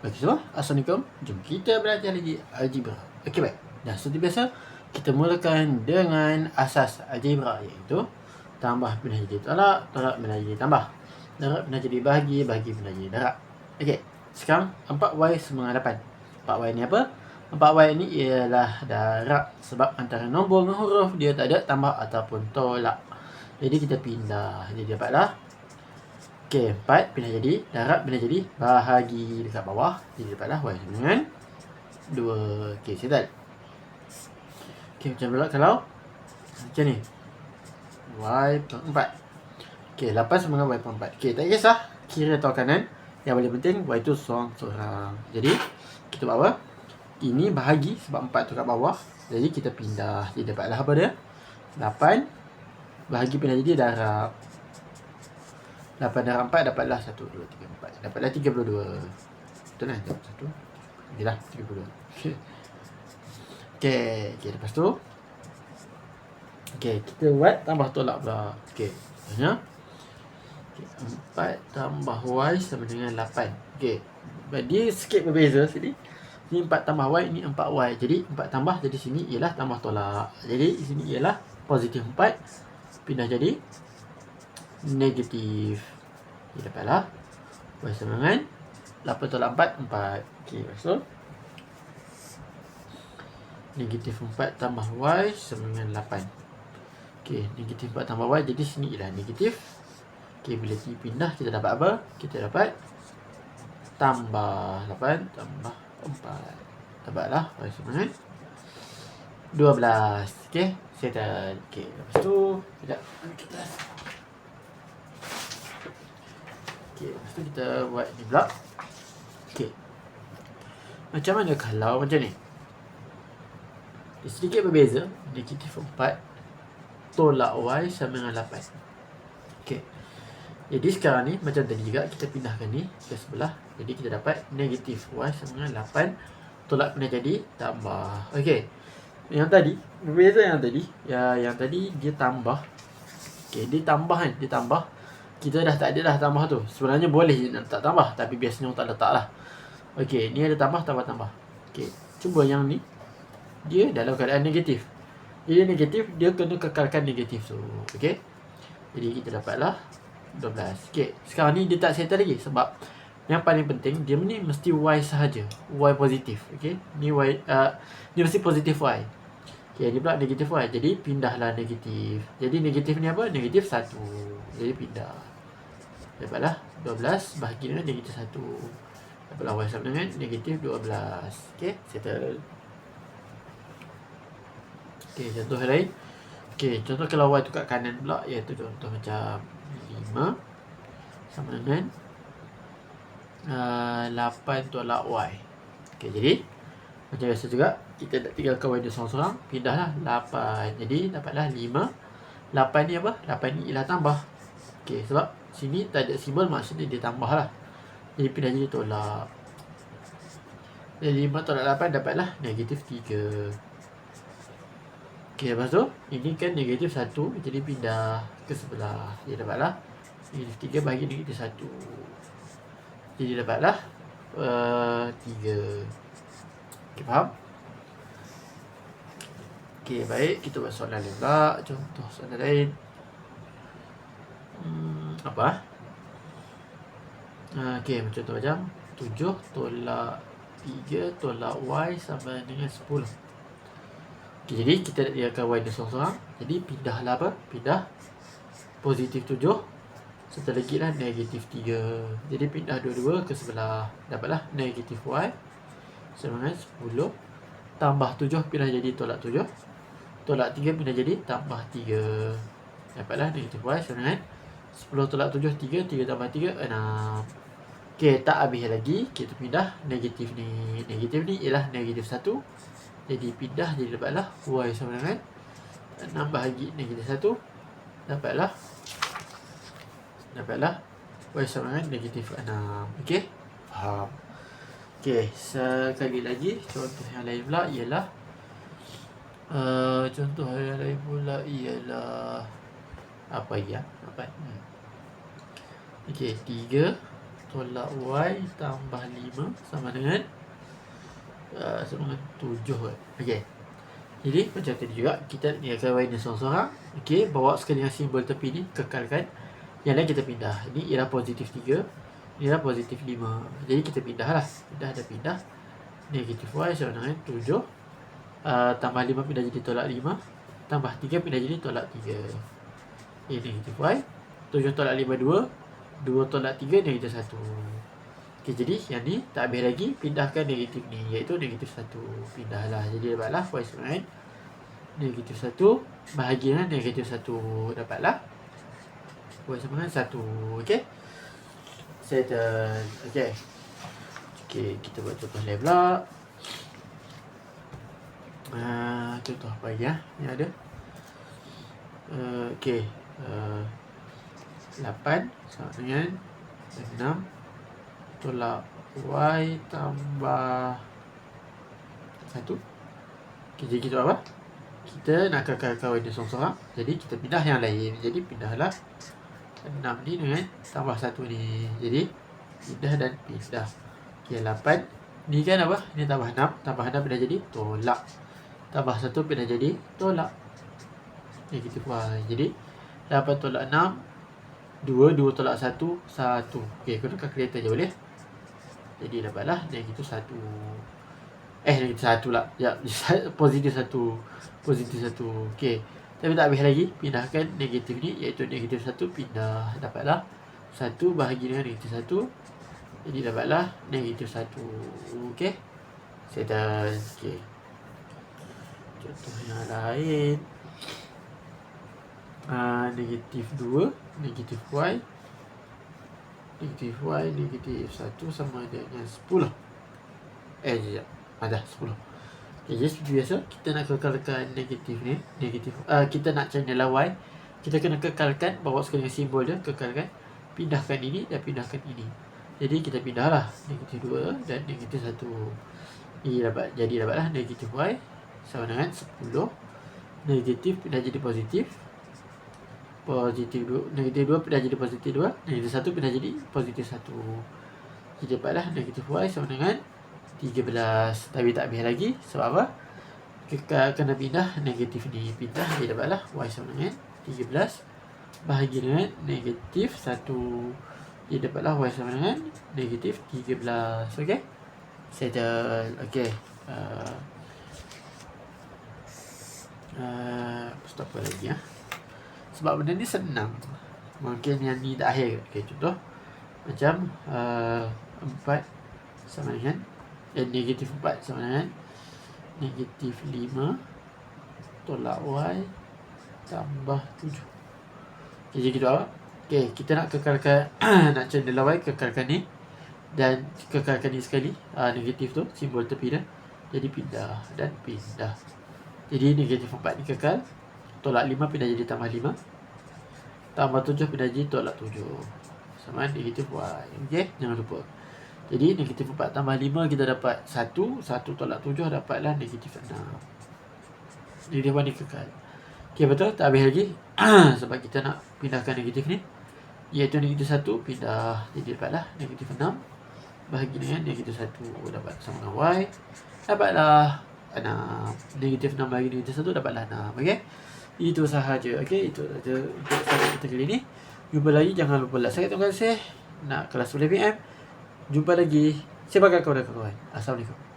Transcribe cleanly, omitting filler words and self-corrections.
Okey semua, Assalamualaikum. Jom kita belajar lagi algebra. Okey baik. Dan seperti biasa, kita mulakan dengan asas algebra, iaitu tambah pindah jadi tolak, tolak pindah jadi tambah, darab pindah jadi bahagi, bahagi pindah jadi darab. Okey, sekarang 4y = 8. 4y ni apa? 4y ni ialah darab, sebab antara nombor dengan huruf dia tak ada tambah ataupun tolak. Jadi kita pindah. Jadi dapatlah okey, 4 pindah jadi darab, pindah jadi bahagi dekat bawah. Jadi dapatlah y sama dengan 2. Okey, settle. Okey, macam pula kalau macam ni, y per 4. Okey, 8 sama dengan y per 4. Okey, tak kisah kiri atau kanan, yang paling penting y tu seorang-seorang. Jadi kita buat apa? Ini bahagi sebab 4 tu kat bawah. Jadi kita pindah. Jadi dapatlah apa dia? 8 bahagi pindah jadi darab. 8 darab 4 dapatlah 1, 2, 3, 4. Dapatlah 32. Betul kan? 1. Inilah 32. Okey, lepas tu okey, kita buat tambah tolak pula. Okey, maksudnya 4 tambah y sama dengan 8. Okey, dia sikit berbeza sini. Ni 4 tambah y, ni 4y. Jadi 4 tambah, jadi sini ialah tambah tolak. Jadi sini ialah positif 4 pindah jadi negatif. Jadi dapatlah y sama dengan 8 tolak 4, 4. Okey, lepas tu negatif 4 tambah y sama dengan 8. Okey, negatif 4 tambah y, jadi sini ialah negatif. Okey, bila kita pindah, kita dapat apa? Kita dapat tambah 8 tambah 4. Dapatlah y sama dengan 12. Okey, settle. Okey, lepas tu sekejap. Okey, lepas tu kita buat ni pula. Okey, macam mana kalau macam ni? Dia sedikit berbeza. Negatif 4 tolak y sama dengan 8. Okey, jadi sekarang ni macam tadi juga, kita pindahkan ni ke sebelah. Jadi kita dapat negatif y sama dengan 8 tolak pindah jadi tambah. Okey, yang tadi berbeza. Yang tadi yang tadi dia tambah. Okey, dia tambah kan, dia tambah. Kita dah tak ada dah tambah tu. Sebenarnya boleh je nak tak tambah, tapi biasanya orang tak letak lah. Okey, ni ada tambah, tambah, tambah. Okey, cuba yang ni dia dalam keadaan negatif. Jadi negatif, dia kena kekalkan negatif tu. Okey, jadi kita dapatlah 12. Okey, sekarang ni dia tak settle lagi, sebab yang paling penting dia ni mesti y sahaja, y positif. Okey, ni y ni mesti positif y. Okey, ni pula negatif y. Jadi pindahlah negatif. Jadi negatif ni apa? Negatif 1. Jadi pindah. Dapatlah 12 bahagi dengan negatif 1. Dapatlah y sama dengan negatif 12. Okey, settle. Okey, contoh lain. Okey, contoh kalau y tu kat kanan pula, iaitu contoh macam 5 sama dengan 8 tolak y. Okey, jadi macam biasa juga, kita nak tinggalkan y dia seorang-seorang. Pindahlah 8. Jadi dapatlah 5. 8 ni apa? 8 ni ialah tambah. Okey, sebab sini tak ada simbol, maksudnya dia tambah lah. Jadi pindah jadi tolak. Jadi 5 tolak 8 dapatlah negatif 3. Okey, lepas tu ini kan negatif 1, jadi pindah ke sebelah. Jadi dapatlah negatif 3 bahagi negatif 1. Jadi dapatlah 3. Okey, faham? Okey, baik, kita buat soalan lain pula. Contoh soalan lain. Apa? Okey, contoh macam 7 tolak 3 tolak y sama dengan 10. Okey, jadi kita nak tinggalkan y dia seorang-seorang. Jadi pindahlah apa? Pindah positif 7. Satu lagi lah negatif 3. Jadi pindah dua-dua ke sebelah. Dapatlah negatif y sama dengan 10 tambah 7 pindah jadi tolak 7. Tolak 3 pindah jadi tambah 3. Dapatlah negatif y sama dengan 10 tolak 7, 3. 3 tambah 3, 6. Okey, tak habis lagi. Kita pindah negatif ni. Negatif ni ialah negatif 1. Jadi pindah, jadi dapatlah y sama dengan 6 bahagi negatif 1. Dapatlah y sama dengan negatif 6. Okey, faham? Okey, sekali lagi contoh yang lain pula ialah apa ya? Okey, 3 tolak Y tambah 5 sama dengan 7. Okey. Jadi macam tadi juga kita niakan Y ni seorang-seorang. Okey, bawa sekali dengan simbol tepi ni, kekalkan. Yang lain kita pindah. Ini ialah positif 3, ini ialah positif 5. Jadi kita pindah lah. Pindah dan pindah. Negatif Y sama dengan 7. Tambah 5 pindah jadi tolak 5. Tambah 3 pindah jadi tolak 3. Ini negatif Y. 7 tolak 5, 2. 2 tolak 3, negatif 1. Okay, jadi yang ni tak habis lagi. Pindahkan negatif ni, iaitu negatif 1. Pindahlah. Jadi dapatlah Y sama dengan negatif 1 bahagi dengan negatif 1. Dapatlah Y sama dengan 1. Okay, settle. Okay, kita buat contoh lain pula. Contoh apa lagi yang ada? Okay, 8 sama dengan 6 tolak Y tambah 1. Okay, jadi kita apa? Kita nak kekalkan Y ni seorang-seorang. Jadi kita pindah yang lain. Jadi pindahlah 6 ni dengan tambah 1 ni. Jadi pindah dan pindah. Okay, 8 ni kan apa? Ni tambah 6. Tambah 6 pindah jadi tolak. Tambah 1 pindah jadi tolak. Negatif Y. Jadi 8 tolak 6, 2. 2 tolak 1, 1. Okay, guna kalkulator je boleh. Jadi dapatlah negatif 1. Negatif 1 lah. Ya, positif 1. Positif 1. Okay, tapi tak habis lagi. Pindahkan negatif ni, iaitu negatif 1 pindah. Dapatlah 1 bahagi dengan negatif 1. Jadi dapatlah negatif 1. Okay, settle. Okay, contoh yang lain. Negatif 2, negatif Y. Negatif Y, negatif 1 sama dengan 10. Sekejap. Ada 10. Okay, jadi seperti biasa, kita nak kekalkan negatif ni. Negatif, kita nak cari nilai Y. Kita kena kekalkan, bawa sekali dengan simbol dia, kekalkan. Pindahkan ini dan pindahkan ini. Jadi kita pindahlah negatif 2 dan negatif 1. Jadi dapatlah negatif Y sama dengan 10. Negatif pindah jadi positif. Positif 2, negatif 2 pindah jadi positif 2. Negatif 1 pindah jadi positif 1. Jadi dapatlah negatif Y sama dengan 13. Tapi tak habis lagi. Sebab apa? Kita kena pindah negatif ni. Pindah, jadi dapatlah Y sama dengan 13 bahagi dengan negatif 1. Jadi dapatlah Y sama dengan negatif 13. Okay, settle. Okay, stop lagi sebab benda ni senang. Mungkin yang ni dah akhir. Okay, contoh macam 4 sama dengan negatif 4 sama dengan negatif 5 tolak Y tambah 7. Okay, jadi kita apa? Okay, kita nak kekalkan nak cari nilai Y, kekalkan ni dan kekalkan ni sekali. Negatif tu simbol tepi dah. Jadi pindah dan pindah. Jadi negatif 4 ni kekal. Tolak 5 pindah jadi tambah 5. Tambah 7 pindah jadi tolak 7. Sama negatif Y. Okay, jangan lupa. Jadi negatif 4 tambah 5 kita dapat 1. 1 tolak 7 dapatlah negatif 6. Negatif Y ni kekal. Okay, betul? Tak habis lagi. Sebab kita nak pindahkan negatif ni, iaitu negatif 1 pindah. Jadi dapatlah negatif 6 bahagi dengan negatif 1. Dapat sama dengan Y. Dapatlah 6. Negatif 6 bagi negatif 1 dapatlah 6. Okay, itu sahaja. Okay, itu sahaja untuk sahaja kita kali ni. Jumpa lagi. Jangan lupa like, subscribe, terima kasih. Nak kelas 10 PM. Jumpa lagi. Saya bakal kawan-kawan. Assalamualaikum.